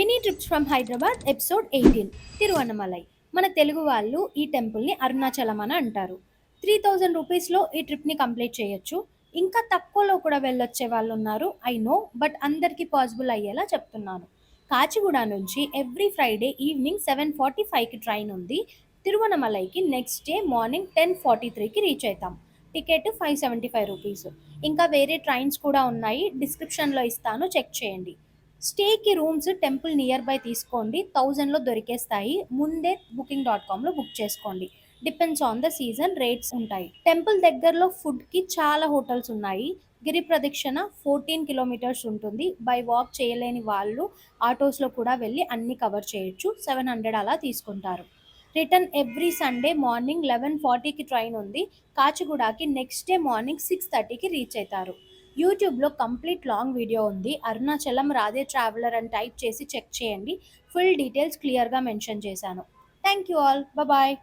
Mini trips from Hyderabad episode 18 Tiruvannamalai. మన తెలుగు వాళ్ళు ఈ టెంపుల్ని అరుణాచలం అని అంటారు. 3000 రూపీస్లో ఈ ట్రిప్ని కంప్లీట్ చేయొచ్చు. ఇంకా తక్కువలో కూడా వెళ్ళొచ్చే వాళ్ళు ఉన్నారు, ఐ నో, బట్ అందరికీ పాసిబుల్ అయ్యేలా చెప్తున్నాను. కాచిగూడ నుంచి ఎవ్రీ ఫ్రైడే ఈవినింగ్ 7:45కి ట్రైన్ ఉంది. తిరువన్నమలైకి నెక్స్ట్ డే మార్నింగ్ 10:43కి రీచ్ అవుతాం. Ticket 575 rupees. ఇంకా వేరే ట్రైన్స్ కూడా ఉన్నాయి, డిస్క్రిప్షన్లో ఇస్తాను, చెక్ చేయండి. స్టేకి రూమ్స్ టెంపుల్ నియర్ బై తీసుకోండి, 1000లో దొరికేస్తాయి. ముందే booking.comలో బుక్ చేసుకోండి. Depends on the season, rates ఉంటాయి. టెంపుల్ దగ్గరలో ఫుడ్కి చాలా హోటల్స్ ఉన్నాయి. గిరి ప్రదక్షిణ 14 కిలోమీటర్స్ ఉంటుంది. బై వాక్ చేయలేని వాళ్ళు ఆటోస్లో కూడా వెళ్ళి అన్ని కవర్ చేయొచ్చు. 700 అలా తీసుకుంటారు. రిటర్న్ ఎవ్రీ సండే మార్నింగ్ 11:40కి ట్రైన్ ఉంది. కాచిగూడకి నెక్స్ట్ డే మార్నింగ్ 6:30కి రీచ్ అవుతారు. యూట్యూబ్లో కంప్లీట్ లాంగ్ వీడియో ఉంది. అరుణాచలం రాధే ట్రావెలర్ అని టైప్ చేసి చెక్ చేయండి. ఫుల్ డీటెయిల్స్ క్లియర్గా మెన్షన్ చేశాను. Thank you all, bye.